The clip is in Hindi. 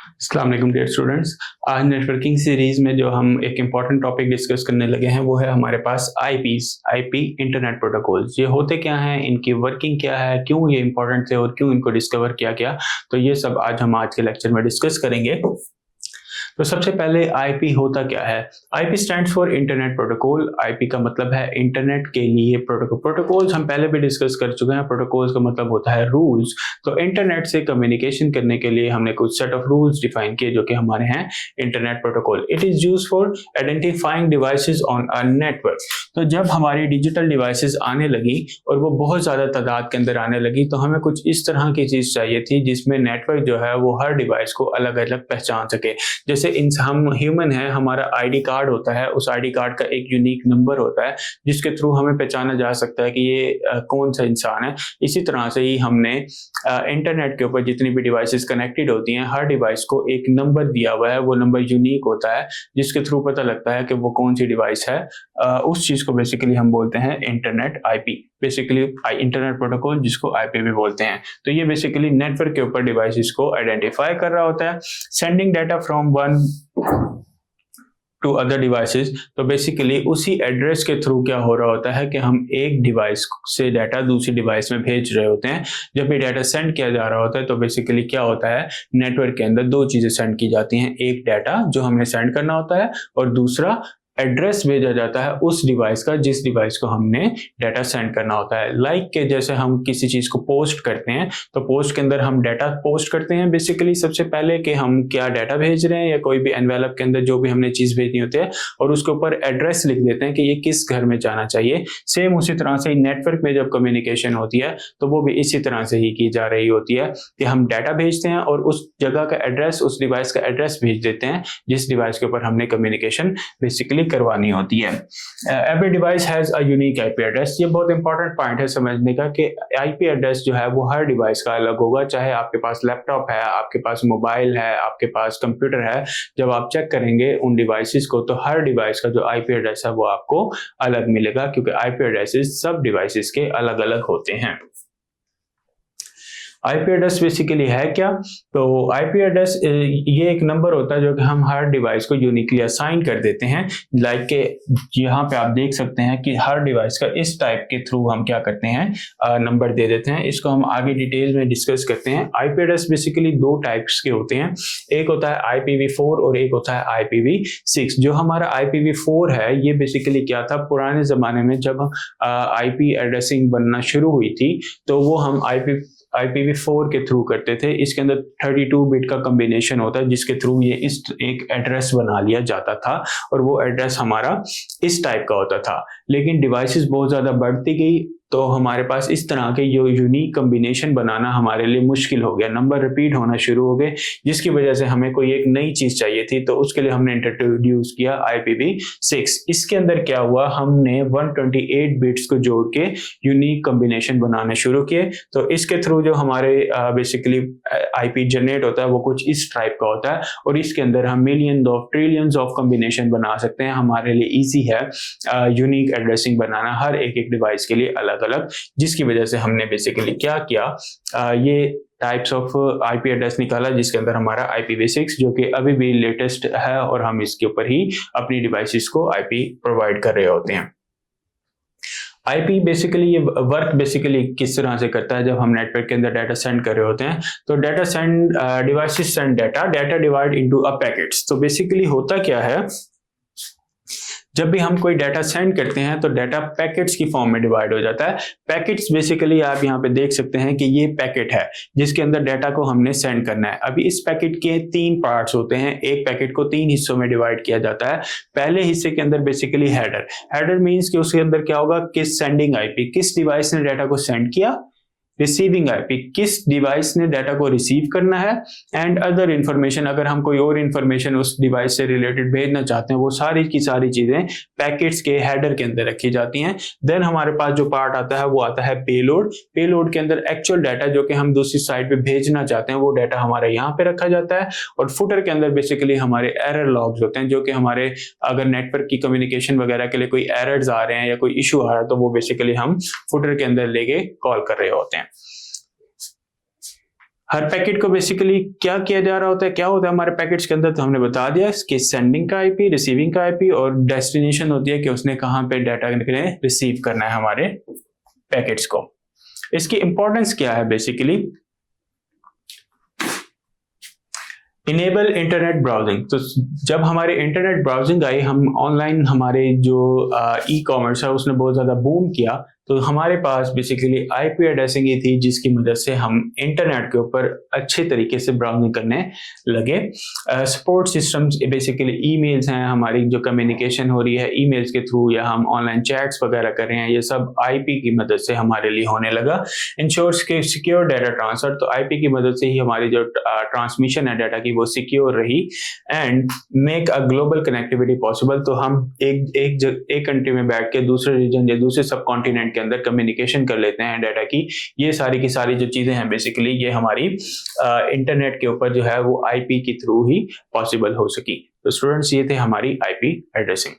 अस्सलाम वालेकुम डियर स्टूडेंट्स। आज नेटवर्किंग सीरीज में जो हम एक इम्पॉर्टेंट टॉपिक डिस्कस करने लगे हैं वो है हमारे पास आईपी इंटरनेट प्रोटोकॉल्स। ये होते क्या हैं, इनकी वर्किंग क्या है, क्यों ये इंपॉर्टेंट थे और क्यों इनको डिस्कवर किया गया, तो ये सब आज हम आज के लेक्चर में डिस्कस करेंगे। तो सबसे पहले आईपी होता क्या है। IP stands for internet protocol. IP का मतलब है इंटरनेट के लिए प्रोटोकॉल। प्रोटोकॉल्स हम पहले भी डिस्कस कर चुके हैं। प्रोटोकॉल्स का मतलब होता है रूल्स। तो इंटरनेट से कम्युनिकेशन करने के लिए हमने कुछ सेट ऑफ रूल्स डिफाइन किए जो कि हमारे हैं internet protocol. It is used for identifying devices on a network. तो जब हमारी डिजिटल डिवाइसेस आने लगी और वो बहुत ज्यादा तादाद के अंदर आने लगी, तो हमें कुछ इस तरह की चीज चाहिए थी जिसमें नेटवर्क जो है वो हर डिवाइस को अलग अलग पहचान सके। जैसे हम ह्यूमन है, हमारा आईडी कार्ड होता है, उस आईडी कार्ड का एक यूनिक नंबर होता है जिसके थ्रू हमें पहचाना जा सकता है कि ये कौन सा इंसान है। इसी तरह से ही हमने इंटरनेट के ऊपर जितनी भी डिवाइसेस कनेक्टेड होती हैं, हर डिवाइस को एक नंबर दिया हुआ है। वो नंबर यूनिक होता है जिसके थ्रू पता लगता है कि वो कौन सी डिवाइस है। उस चीज को बेसिकली हम बोलते हैं internet IP, basically internet protocol, जिसको आईपी भी बोलते हैं। तो ये बेसिकली नेटवर्क के ऊपर डिवाइसेस को आइडेंटिफाई कर रहा होता है। Sending data from one two other devices. तो बेसिकली उसी एड्रेस के थ्रू क्या हो रहा होता है कि हम एक डिवाइस से डाटा दूसरी डिवाइस में भेज रहे होते हैं। जब भी डाटा सेंड किया जा रहा होता है तो बेसिकली क्या होता है, नेटवर्क के अंदर दो चीजें सेंड की जाती हैं। एक डाटा जो हमने सेंड करना होता है और दूसरा एड्रेस भेजा जाता है उस डिवाइस का जिस डिवाइस को हमने डाटा सेंड करना होता है। लाइक के जैसे हम किसी चीज को पोस्ट करते हैं तो पोस्ट के अंदर हम डाटा पोस्ट करते हैं बेसिकली सबसे पहले कि हम क्या डाटा भेज रहे हैं, या कोई भी एनवेलप के अंदर जो भी हमने चीज भेजनी होती है और उसके ऊपर एड्रेस लिख देते हैं कि ये किस घर में जाना चाहिए। सेम उसी तरह से नेटवर्क में जब कम्युनिकेशन होती है तो वो भी इसी तरह से ही की जा रही होती है कि हम डाटा भेजते हैं और उस जगह का एड्रेस, उस डिवाइस का एड्रेस भेज देते हैं जिस डिवाइस के ऊपर हमने कम्युनिकेशन बेसिकली करवानी होती है। Every device has a unique IP address. ये बहुत इंपॉर्टेंट पॉइंट है समझने का कि आईपी एड्रेस जो है वो हर डिवाइस का अलग होगा। चाहे आपके पास लैपटॉप है, आपके पास मोबाइल है, आपके पास कंप्यूटर है, जब आप चेक करेंगे उन डिवाइसेस को तो हर डिवाइस का जो आईपी एड्रेस है वो आपको अलग मिलेगा, क्योंकि आईपी एड्रेसेस सब डिवाइसेस के अलग अलग होते हैं। आईपी एड्रेस बेसिकली है क्या? तो आईपी एड्रेस ये एक नंबर होता है जो कि हम हर डिवाइस को यूनिकली असाइन कर देते हैं। लाइक के यहाँ पे आप देख सकते हैं कि हर डिवाइस का इस टाइप के थ्रू हम क्या करते हैं, नंबर दे देते हैं। इसको हम आगे डिटेल में डिस्कस करते हैं। आईपी एड्रेस बेसिकली दो टाइप्स के होते हैं। एक होता है IPv4 और एक होता है IPv6। जो हमारा IPv4 है ये बेसिकली क्या था, पुराने जमाने में जब आईपी एड्रेसिंग बनना शुरू हुई थी तो वो हम IPv4 के थ्रू करते थे। इसके अंदर 32 बिट का कॉम्बिनेशन होता है जिसके थ्रू ये इस एक एड्रेस बना लिया जाता था और वो एड्रेस हमारा इस टाइप का होता था। लेकिन डिवाइसेस बहुत ज्यादा बढ़ती गई तो हमारे पास इस तरह के यूनिक कॉम्बिनेशन बनाना हमारे लिए मुश्किल हो गया। नंबर रिपीट होना शुरू हो गए जिसकी वजह से हमें कोई एक नई चीज चाहिए थी, तो उसके लिए हमने इंट्रोड्यूस किया IPv6। इसके अंदर क्या हुआ, हमने 128 बिट्स को जोड़ के यूनिक कॉम्बिनेशन बनाने शुरू किए। तो इसके थ्रू जो हमारे बेसिकली आईपी जनरेट होता है वो कुछ इस टाइप का होता है और इसके अंदर हम million of trillions of combination बना सकते हैं। हमारे लिए ईजी है यूनिक एड्रेसिंग बनाना हर एक डिवाइस के लिए अलग अलग, जिसकी वजह से हमने बेसिकली क्या किया, ये टाइप्स ऑफ आईपी एड्रेस निकाला जिसके अंदर हमारा IPv6 जो कि अभी भी लेटेस्ट है और हम इसके ऊपर ही अपनी डिवाइसेस को आईपी प्रोवाइड कर रहे होते हैं। आईपी बेसिकली ये वर्क बेसिकली किस तरह से करता है, जब हम नेटवर्क के अंदर डाटा सेंड कर रहे होते हैं तो data send devices send data divide into a packets. तो बेसिकली होता क्या है, जब भी हम कोई डाटा सेंड करते हैं तो डाटा पैकेट्स की फॉर्म में डिवाइड हो जाता है। पैकेट्स बेसिकली आप यहाँ पे देख सकते हैं कि ये पैकेट है जिसके अंदर डाटा को हमने सेंड करना है। अभी इस पैकेट के 3 पार्ट्स होते हैं। एक पैकेट को 3 हिस्सों में डिवाइड किया जाता है। पहले हिस्से के अंदर बेसिकली हेडर मींस कि उसके अंदर क्या होगा, किस सेंडिंग आईपी, किस डिवाइस ने डाटा को सेंड किया, रिसीविंग आईपी, किस डिवाइस ने डाटा को रिसीव करना है, एंड अदर इंफॉर्मेशन, अगर हम कोई और इंफॉर्मेशन उस डिवाइस से रिलेटेड भेजना चाहते हैं वो सारी की सारी चीजें पैकेट्स के हेडर के अंदर रखी जाती हैं। देन हमारे पास जो पार्ट आता है वो आता है पेलोड। पेलोड के अंदर एक्चुअल डाटा जो कि हम दूसरी साइड पे भेजना चाहते हैं वो डाटा हमारे यहाँ पे रखा जाता है। और फुटर के अंदर बेसिकली हमारे एरर लॉग्स होते हैं जो कि हमारे अगर नेटवर्क की कम्युनिकेशन वगैरह के लिए कोई एरर्स आ रहे हैं या कोई इशू आ रहा है तो वो बेसिकली हम फुटर के अंदर लेके कॉल कर रहे होते हैं। हर पैकेट को बेसिकली क्या किया जा रहा होता है, क्या होता है हमारे पैकेट्स के अंदर, तो हमने बता दिया कि सेंडिंग का आईपी, रिसीविंग का आईपी और डेस्टिनेशन होती है कि उसने कहाँ पे डाटा रिसीव करना है हमारे पैकेट्स को। इसकी इंपॉर्टेंस क्या है बेसिकली, इनेबल इंटरनेट ब्राउजिंग। तो जब हमारे इंटरनेट ब्राउजिंग आई, हम ऑनलाइन हमारे जो ई कॉमर्स है उसने बहुत ज़्यादा बूम किया, तो हमारे पास बेसिकली आईपी एड्रेसिंग ही थी जिसकी मदद से हम इंटरनेट के ऊपर अच्छे तरीके से ब्राउजिंग करने लगे। सपोर्ट सिस्टम्स बेसिकली ईमेल्स हैं, हमारी जो कम्युनिकेशन हो रही है ईमेल्स के थ्रू या हम ऑनलाइन चैट्स वगैरह कर रहे हैं, ये सब आईपी की मदद से हमारे लिए होने लगा। इंश्योर्स के सिक्योर डाटा ट्रांसफर, तो आईपी की मदद से ही हमारी जो ट्रांसमिशन है डाटा की वो सिक्योर रही। And make a global connectivity possible, तो हम एक कंट्री में बैठ के दूसरे रीजन या दूसरे सब कॉन्टिनेंट अंदर कम्युनिकेशन कर लेते हैं डाटा की। ये सारी की सारी जो चीजें हैं बेसिकली ये हमारी इंटरनेट के ऊपर जो है वो आईपी के थ्रू ही पॉसिबल हो सकी। तो स्टूडेंट्स ये थे हमारी आईपी एड्रेसिंग।